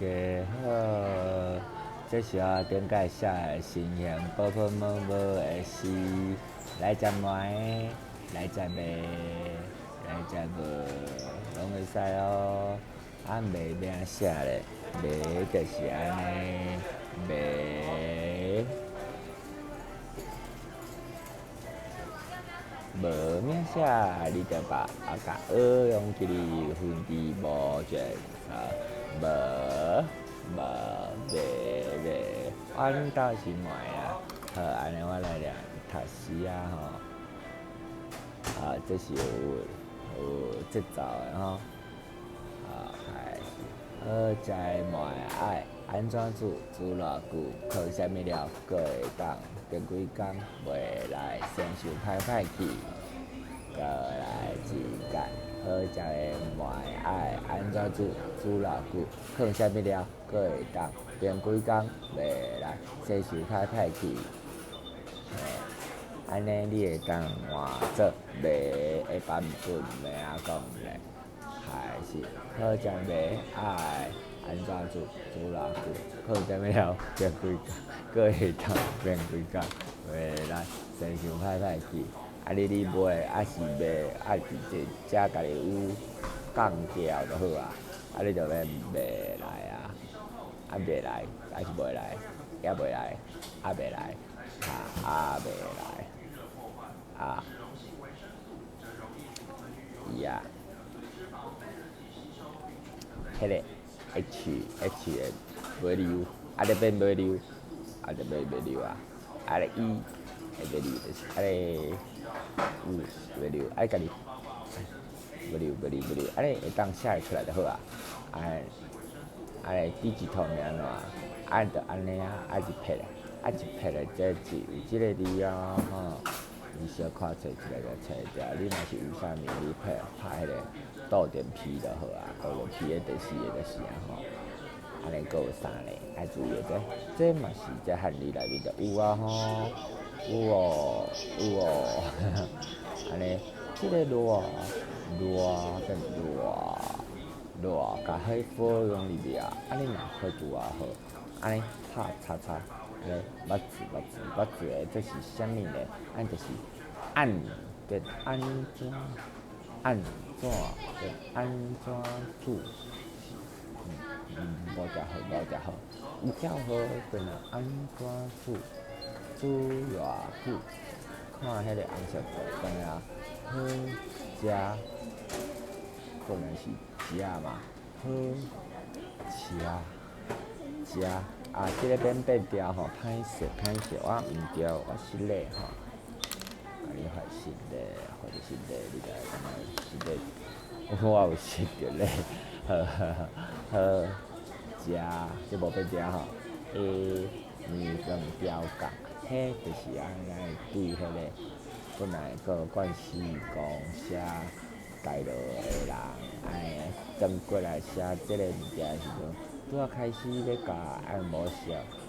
家好，这是我顶届写的新型宝宝某某的诗，来食糜，来食糜，来食无，拢会使哦。啊，糜要安写咧？糜就是安尼，糜。无名写，你着把甲学用一字分字无绝无无袂袂，阮兜是糜啊。好，安尼我来念读诗啊吼。这是有节奏的吼。开始。好食的糜爱安怎煮？煮偌久？靠啥物料？搁会当炖几工？袂来先想歹歹去。过来一解。好食的糜爱安怎煮？煮偌久？靠啥物料？搁会当炖几工？袂来先想歹歹去。安尼你会当换做糜会版本咩啊讲咧？开始。好食糜爱安怎煮？煮偌久？靠啥物料？炖几工？搁会当炖几工？袂来先想歹歹去。你买是卖直接食家己有讲调就好啊。你着要卖来啊，袂来是袂来，也袂来，袂来，袂来，呀，迄个 H 的尾流，你变尾流，就变尾流啊。E 的尾流就是尾流，家己尾流，你会当写会出来就好啊。digital 是安怎？就安尼啊，一撇的，一撇的这字有即个字啊吼。你小看找一个就找着，你若是有啥物，你拍迄个倒电批就好啊，倒电批的第四个就是啊吼。安尼搁有啥咧？爱注意的这嘛是这汉字内面就有啊吼，有哦，安尼，即个热变热，甲迄火用入去啊，安尼嘛会拄啊好。安尼叉，安尼捌字的这是啥物呢？就是安变安怎变安怎煮？无食好，有叫好变成安怎煮？煮偌久？看迄个红色图片啊，好食，可能是食嘛，好食。即个变调吼，歹势，我毋对，我失礼吼。甲你发失礼，或者失礼，你就会感觉失礼。我有失着礼，好食，即无变调吼。面更调讲，迄就是安尼对迄个本来个惯势讲写台落的人，转过来写即个物件的时阵，拄开始要教按模式，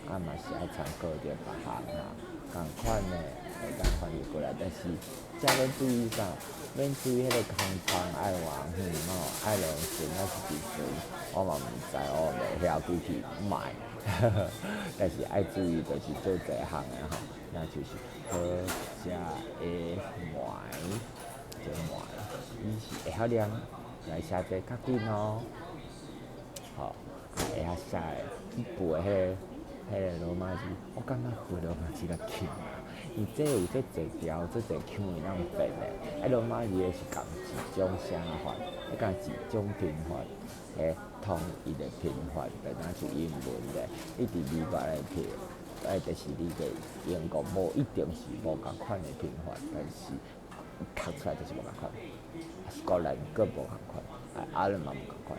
嘛是爱参考着别项啊，共款的会当翻译过来，但是遮免注意啥？免注意迄个空窗爱换爱两顺还是几顺，我嘛毋知，我袂晓具体卖。但是爱注意就是做这项的吼，那就是好食的糜，这糜，伊是会晓念，来写这较紧哦。吼，会晓写的，背迄个罗马字，我感觉背罗马字较轻啊。伊这有这侪条，这侪腔会当变的。罗马字的是共一种写法，共一种拼法。统一的拼法，变成是英文的。你伫美国来摕，就是你个英国无一定是无共款的拼法，但是读出来就是无共款。Scotland 佫无共款，阿伦嘛无共款。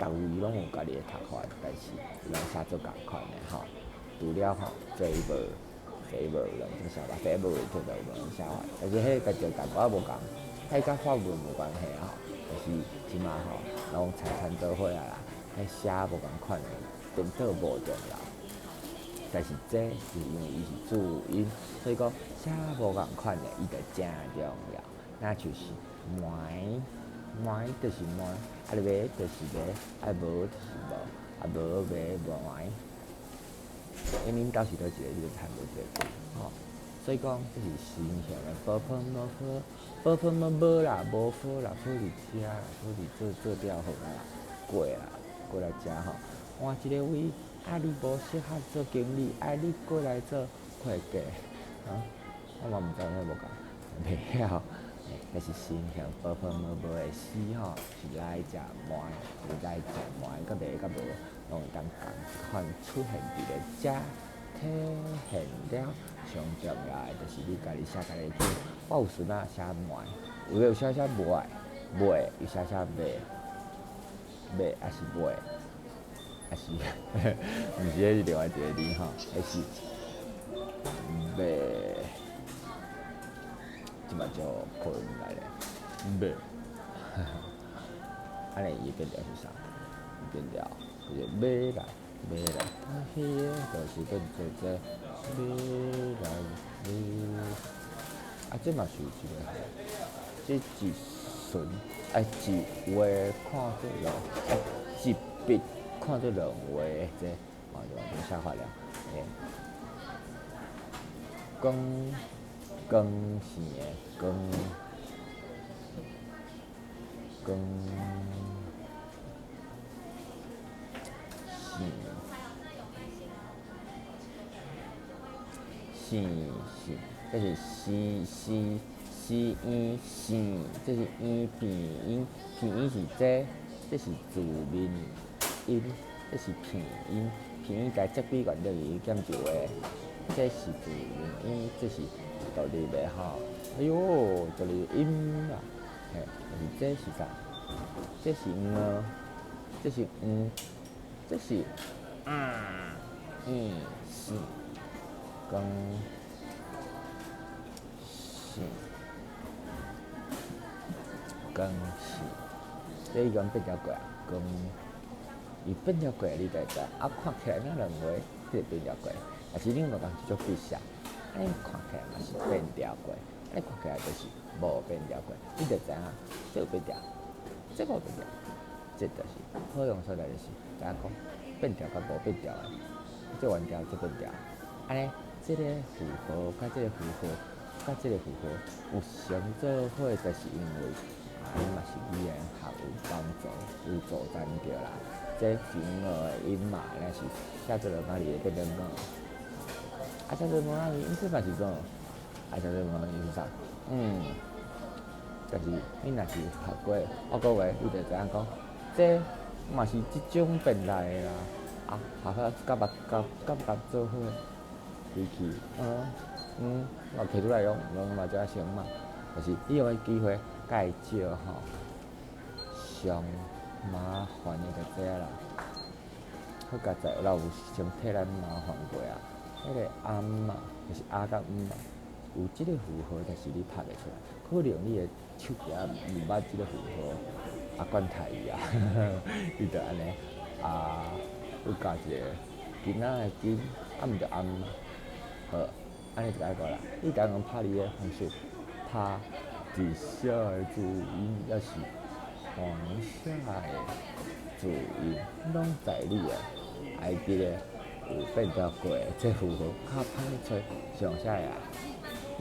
逐位拢有家己的读法，但是拢写做共款的吼。除了吼favor 两种写法，favor 就无两种写法，但是迄个就共我无共，迄甲法文无关系吼。就是即马吼，拢采参做伙啊啦，写无共款的，颠倒无重要。但是这是因为伊是注音，所以讲写无共款的，伊就真重要。那就是糜就是糜，糜就是糜，无就是无。无卖糜，因恁到时倒一个你就趁无做过，吼。所以讲这是新鲜的，无喷无好，无喷无啦，无好啦，好伫遮啦，好伫做调好啦，过啦，过来食吼。换一个位，你无适合做经理，你过来做会计，我嘛毋知影无讲，袂晓。但是新鲜无喷无会死吼，是来食糜，是来食糜，甲卖甲无，拢会当共款出现伫咧遮。体现了上重要的，就是你家己写家己字。我有时仔写糜，有写糜，有写卖，还是卖，还是，毋是迄是另外一个字吼，迄是卖，即嘛叫破音来咧，卖，安尼伊变调是啥？变调就是买来。买来，迄个就是变做这买来这嘛是有一个，这一顺一画看做两，一笔看做两画的这，就完全写法了。光线的光，线，这是音线，这是音片音是这是字面音，这是片音加接笔原则语减一画，这是字面音，这是倒立的吼。哎哟，倒立音啦，这是啥？这是这是这是是。光线，这伊讲变调过啊，伊变调过你就知，看起来那两画这变调过，但是你若讲这种笔写，看起来嘛是变调过，看起来就是无变调过，你就知影这有变调，这无变调，这就是好用所在就是知影讲变调甲无变调的，这原调这变调，安尼。这个符号甲这个符号甲这个符号有相做伙，就是因为伊嘛是语言学有帮助，有助咱着啦。这字母的音嘛，那是写做落哪里会变成讲？写做哪里？这嘛是讲，写做哪里是啥？但是你若是学过我讲话，你就知影讲，这嘛是即种变来的啦。学甲捌做伙。机器，我摕出来用，嘛才成嘛。就是利用的机会介少吼，上麻烦的就这啦。好佳在有先替咱麻烦过啊。迄个暗嘛，就是甲嘛，有即个符号，但是你拍袂出来。可能你的手机毋捌即个符号，管太伊啊，伊就安尼有加一个囡仔的囡，毋着暗嘛。好，安尼就解过啦。你刚刚拍你的方式，拍直写的字音，也是黄色的字音，拢在你的 ID 的有变调过的这符号，较歹找上写啊。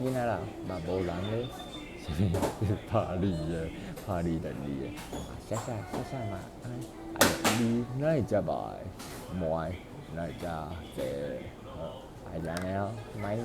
囡仔人嘛无人咧，是拍你的，拍你能力的，写嘛，你哪会遮糜，哪会遮这？来了，拜拜。